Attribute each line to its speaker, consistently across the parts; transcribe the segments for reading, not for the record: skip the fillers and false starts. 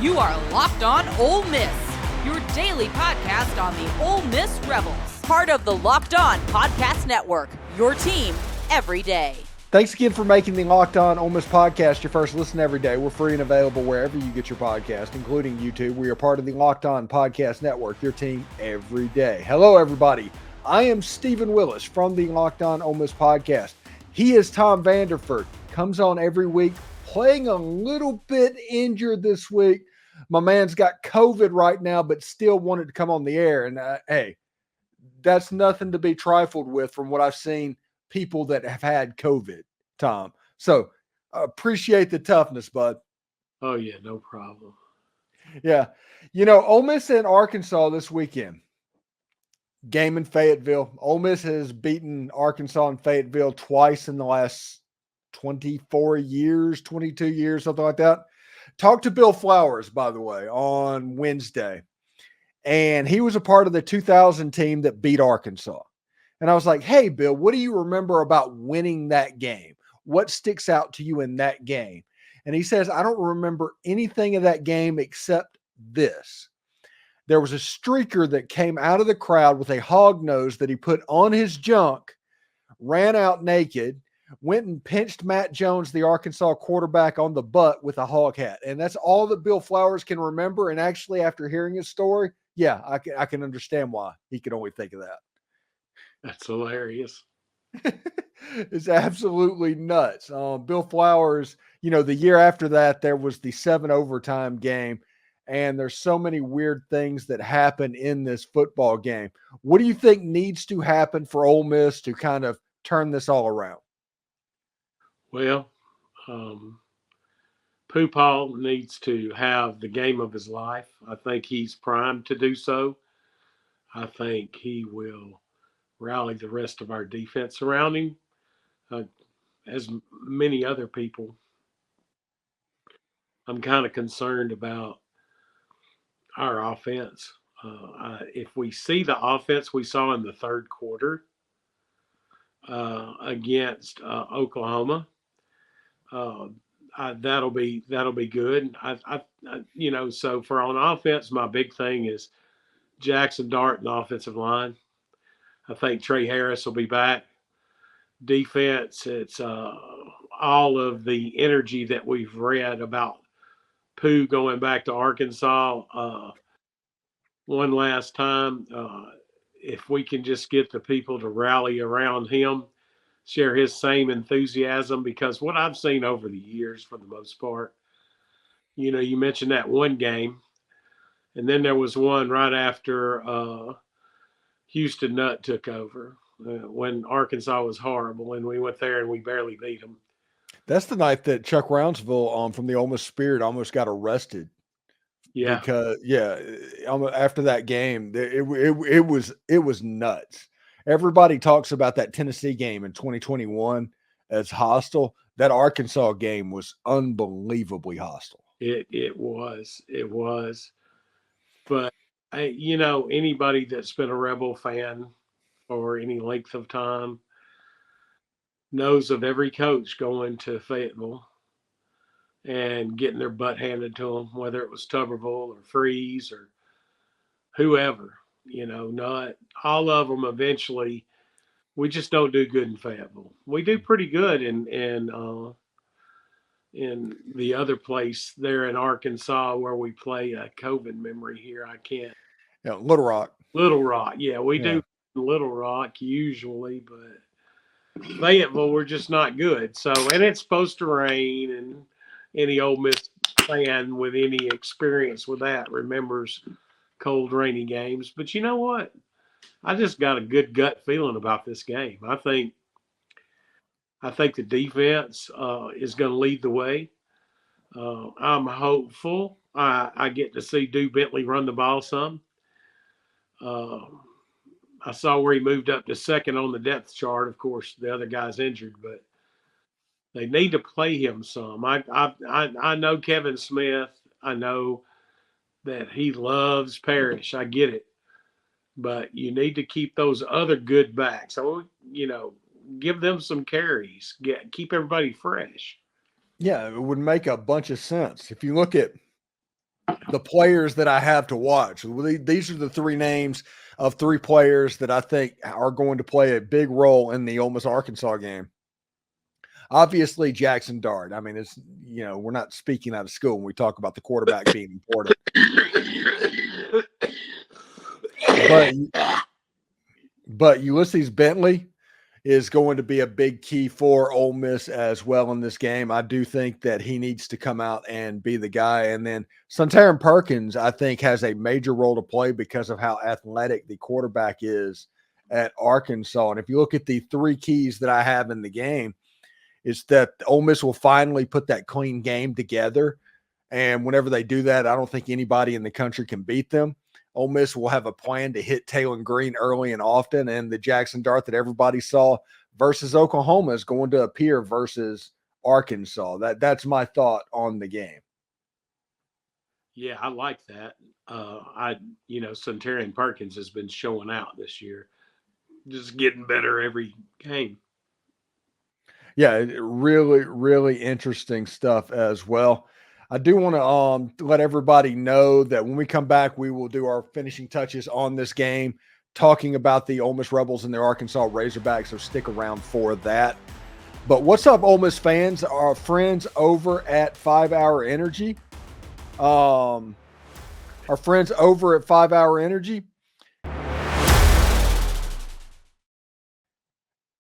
Speaker 1: You are Locked On Ole Miss, your daily podcast on the Ole Miss Rebels. Part of the Locked On Podcast Network, your team every day.
Speaker 2: Thanks again for making the Locked On Ole Miss podcast your first listen every day. We're free and available wherever you get your podcast, including YouTube. We are part of the Locked On Podcast Network, your team every day. Hello, everybody. I am Steven Willis from the Locked On Ole Miss podcast. He is Tom Vanderford. Comes on every week, playing a little bit injured this week. My man's got COVID right now, but still wanted to come on the air. And hey, that's nothing to be trifled with from what I've seen people that have had COVID, Tom. So appreciate the toughness, bud.
Speaker 3: Oh, yeah, no problem.
Speaker 2: Yeah. You know, Ole Miss and Arkansas this weekend. Game in Fayetteville. Ole Miss has beaten Arkansas and Fayetteville twice in the last 24 years, 22 years, something like that. Talked to Bill Flowers, by the way, on Wednesday. And he was a part of the 2000 team that beat Arkansas. And I was like, hey, Bill, what do you remember about winning that game? What sticks out to you in that game? And he says, I don't remember anything of that game except this. There was a streaker that came out of the crowd with a hog nose that he put on his junk, ran out naked, went and pinched Matt Jones, the Arkansas quarterback, on the butt with a hog hat. And that's all that Bill Flowers can remember. And actually, after hearing his story, yeah, I can understand why he could only think of that.
Speaker 3: That's hilarious.
Speaker 2: It's absolutely nuts. Bill Flowers, you know, the year after that, there was the 7 overtime game. And there's so many weird things that happen in this football game. What do you think needs to happen for Ole Miss to kind of turn this all around?
Speaker 3: Well, Pooh needs to have the game of his life. I think he's primed to do so. I think he will rally the rest of our defense around him, as many other people. I'm kind of concerned about our offense. If we see the offense we saw in the third quarter against Oklahoma, that'll be good. You know, so for on offense, my big thing is Jaxson, Dart, and offensive line. I think Trey Harris will be back. Defense, it's all of the energy that we've read about Pooh going back to Arkansas one last time. If we can just get the people to rally around him, share his same enthusiasm, because what I've seen over the years, for the most part, you know, you mentioned that one game, and then there was one right after Houston Nutt took over when Arkansas was horrible, and we went there and we barely beat them.
Speaker 2: That's the night that Chuck Rounsaville from the Ole Miss Spirit almost got arrested.
Speaker 3: Yeah.
Speaker 2: Because, after that game, it was nuts. Everybody talks about that Tennessee game in 2021 as hostile. That Arkansas game was unbelievably hostile.
Speaker 3: It was. But, you know, anybody that's been a Rebel fan for any length of time knows of every coach going to Fayetteville and getting their butt handed to them, whether it was Tuberville or Freeze or whoever, you know, not all of them. Eventually, we just don't do good in Fayetteville. We do pretty good in the other place there in Arkansas where we play a COVID memory here. I can't.
Speaker 2: Yeah, Little Rock.
Speaker 3: Yeah, we do Little Rock usually, but Fayetteville, we're just not good. So, and it's supposed to rain, and any Ole Miss fan with any experience with that remembers cold, rainy games. But you know what? I just got a good gut feeling about this game. I think the defense is going to lead the way. I'm hopeful. I get to see Bentley run the ball some. I saw where he moved up to second on the depth chart. Of course, the other guy's injured, but they need to play him some. I know Kevin Smith. I know that he loves Parrish. I get it. But you need to keep those other good backs. So, you know, give them some carries. Keep everybody fresh.
Speaker 2: Yeah, it would make a bunch of sense. If you look at the players that I have to watch. These are the three names of three players that I think are going to play a big role in the Ole Miss Arkansas game. Obviously, Jaxson Dart. I mean, it's, we're not speaking out of school when we talk about the quarterback being important. But Ulysses Bentley is going to be a big key for Ole Miss as well in this game. I do think that he needs to come out and be the guy. And then Suntarine Perkins, I think, has a major role to play because of how athletic the quarterback is at Arkansas. And if you look at the three keys that I have in the game, it's that Ole Miss will finally put that clean game together. And whenever they do that, I don't think anybody in the country can beat them. Ole Miss will have a plan to hit Taylen Green early and often, and the Jaxson Dart that everybody saw versus Oklahoma is going to appear versus Arkansas. That's my thought on the game.
Speaker 3: Yeah, I like that. Suntarine Perkins has been showing out this year, just getting better every game.
Speaker 2: Yeah, really, really interesting stuff as well. I do want to let everybody know that when we come back, we will do our finishing touches on this game, talking about the Ole Miss Rebels and their Arkansas Razorbacks, so stick around for that. But what's up, Ole Miss fans? Our friends over at 5 Hour Energy. Our friends over at 5 Hour Energy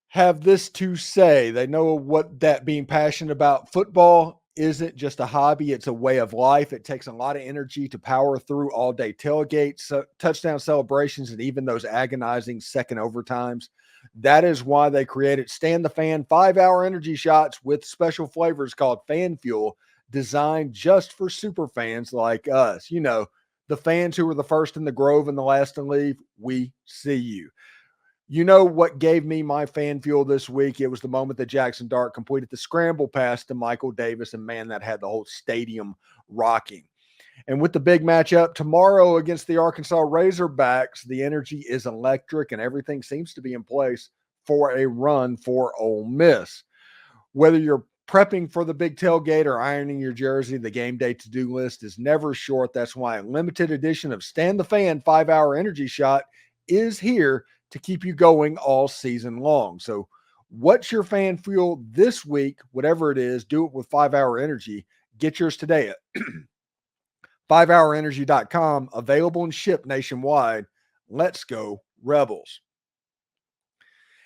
Speaker 2: have this to say. They know what that being passionate about football isn't just a hobby, it's a way of life. It takes a lot of energy to power through all-day tailgates, touchdown celebrations, and even those agonizing second overtimes. That is why they created Stand the Fan 5-hour energy shots with special flavors called Fan Fuel, designed just for super fans like us. The fans who were the first in the Grove and the last to leave, we see you. You know what gave me my fan fuel this week? It was the moment that Jaxson Dart completed the scramble pass to Michael Davis, and man, that had the whole stadium rocking. And with the big matchup tomorrow against the Arkansas Razorbacks, the energy is electric and everything seems to be in place for a run for Ole Miss. Whether you're prepping for the big tailgate or ironing your jersey, the game day to-do list is never short. That's why a limited edition of Stand the Fan 5-hour energy shot is here to keep you going all season long. So what's your fan fuel this week? Whatever it is, do it with 5-hour energy. Get yours today at 5hourenergy.com, available and shipped nationwide. Let's go Rebels.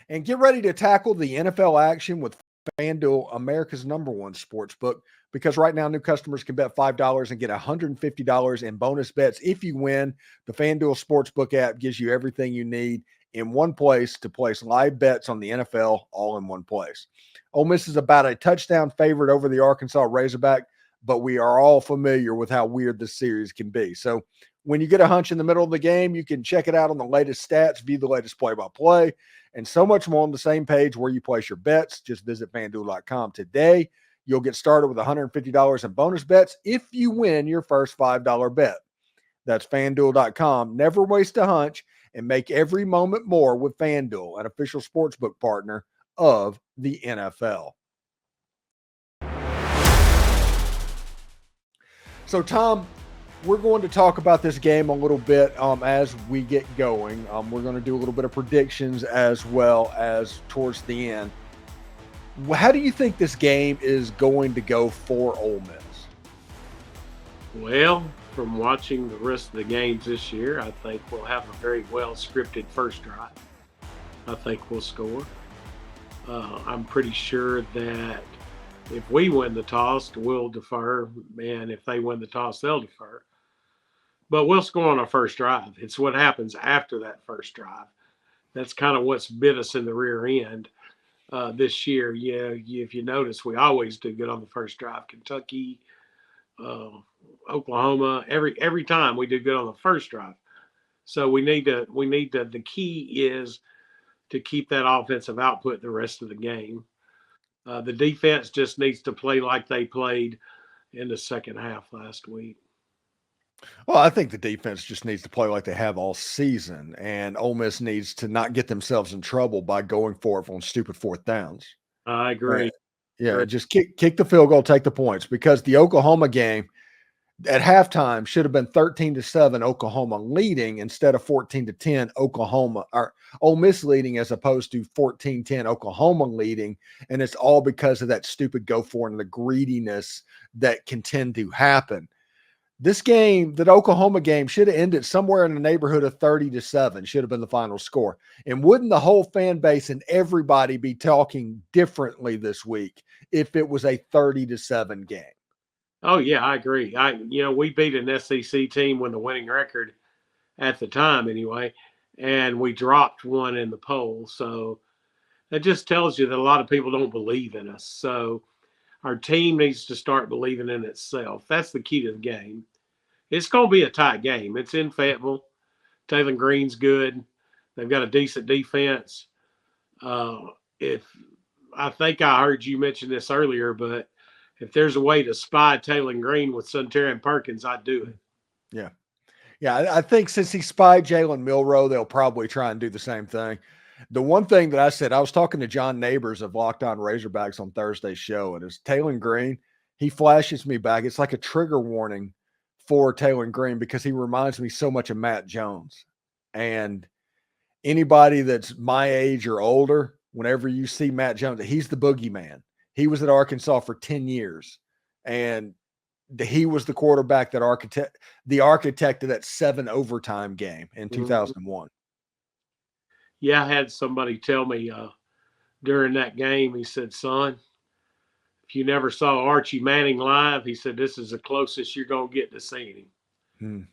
Speaker 2: And get ready to tackle the NFL action with FanDuel, America's #1 sports book, because right now new customers can bet $5 and get $150 in bonus bets if you win. The FanDuel Sportsbook app gives you everything you need in one place to place live bets on the NFL, all in one place. Ole Miss is about a touchdown favorite over the Arkansas Razorback, but we are all familiar with how weird this series can be. So when you get a hunch in the middle of the game, you can check it out on the latest stats, view the latest play-by-play, and so much more on the same page where you place your bets. Just visit FanDuel.com today. You'll get started with $150 in bonus bets if you win your first $5 bet. That's FanDuel.com. Never waste a hunch and make every moment more with FanDuel, an official sportsbook partner of the NFL. So, Tom, we're going to talk about this game a little bit as we get going. We're going to do a little bit of predictions as well as towards the end. How do you think this game is going to go for Ole Miss?
Speaker 3: Well, from watching the rest of the games this year, I think we'll have a very well scripted first drive. I think we'll score. I'm pretty sure that if we win the toss, we'll defer, and if they win the toss, they'll defer. But we'll score on our first drive. It's what happens after that first drive. That's kind of what's bit us in the rear end this year. Yeah, if you notice, we always do good on the first drive. Kentucky, Oklahoma, every time we do good on the first drive. So the key is to keep that offensive output the rest of the game. The defense just needs to play like they played in the second half last week.
Speaker 2: Well, I think the defense just needs to play like they have all season, and Ole Miss needs to not get themselves in trouble by going for it on stupid fourth downs.
Speaker 3: I agree.
Speaker 2: Yeah, just kick the field goal, take the points, because the Oklahoma game, at halftime should have been 13-7 Oklahoma leading instead of 14-10 Oklahoma or Ole Miss leading, as opposed to 14-10 Oklahoma leading. And it's all because of that stupid go for it and the greediness that can tend to happen. This game, that Oklahoma game, should have ended somewhere in the neighborhood of 30-7, should have been the final score. And wouldn't the whole fan base and everybody be talking differently this week if it was a 30-7 game?
Speaker 3: Oh yeah, I agree. We beat an SEC team with a winning record at the time anyway, and we dropped one in the poll. So that just tells you that a lot of people don't believe in us. So our team needs to start believing in itself. That's the key to the game. It's going to be a tight game. It's in Fayetteville. Taylen Green's good. They've got a decent defense. If I think I heard you mention this earlier, but if there's a way to spy Taylen Green with Suntarine Perkins, I'd do it.
Speaker 2: Yeah. Yeah, I think since he spied Jalen Milroe, they'll probably try and do the same thing. The one thing that I said, I was talking to John Neighbors of Locked On Razorbacks on Thursday's show, and it's Taylen Green. He flashes me back. It's like a trigger warning for Taylen Green because he reminds me so much of Matt Jones. And anybody that's my age or older, whenever you see Matt Jones, he's the boogeyman. He was at Arkansas for 10 years, and he was the quarterback that architected that 7 overtime game in 2001.
Speaker 3: Yeah, I had somebody tell me during that game, he said, son, if you never saw Archie Manning live, he said, this is the closest you're going to get to seeing him.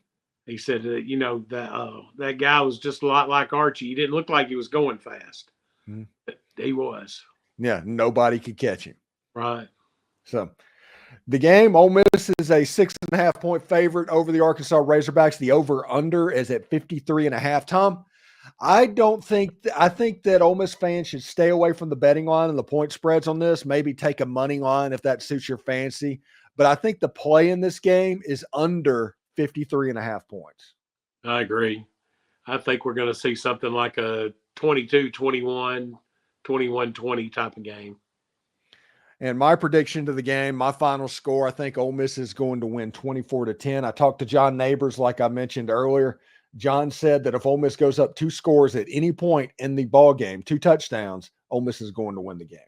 Speaker 3: He said, that guy was just a lot like Archie. He didn't look like he was going fast. But he was.
Speaker 2: Yeah, nobody could catch him.
Speaker 3: Right.
Speaker 2: So the game, Ole Miss is a 6.5-point favorite over the Arkansas Razorbacks. The over-under is at 53.5. Tom, I think that Ole Miss fans should stay away from the betting line and the point spreads on this. Maybe take a money line if that suits your fancy. But I think the play in this game is under 53.5 points.
Speaker 3: I agree. I think we're going to see something like a 22-21, 21-20 type of game.
Speaker 2: And my prediction to the game, my final score, I think Ole Miss is going to win 24-10. I talked to John Neighbors, like I mentioned earlier. John said that if Ole Miss goes up 2 scores at any point in the ball game, 2 touchdowns, Ole Miss is going to win the game.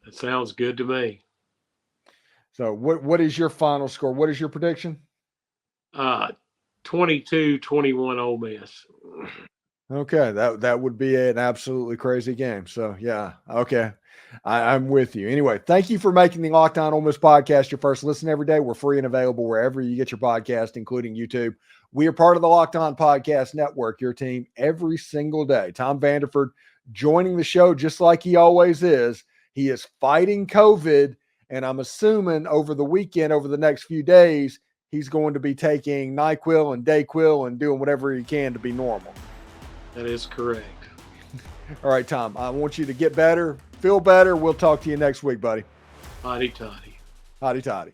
Speaker 3: That sounds good to me.
Speaker 2: So what is your final score? What is your prediction?
Speaker 3: 22-21 Ole Miss.
Speaker 2: Okay, that would be an absolutely crazy game. So, yeah, okay. I'm with you. Anyway, thank you for making the Locked On Ole Miss podcast your first listen every day. We're free and available wherever you get your podcast, including YouTube. We are part of the Locked On Podcast Network, your team every single day. Tom Vanderford joining the show just like he always is. He is fighting COVID, and I'm assuming over the weekend, over the next few days, he's going to be taking NyQuil and DayQuil and doing whatever he can to be normal.
Speaker 3: That is correct.
Speaker 2: All right, Tom, I want you to get better, feel better. We'll talk to you next week, buddy.
Speaker 3: Hotty toddy.
Speaker 2: Hotty toddy.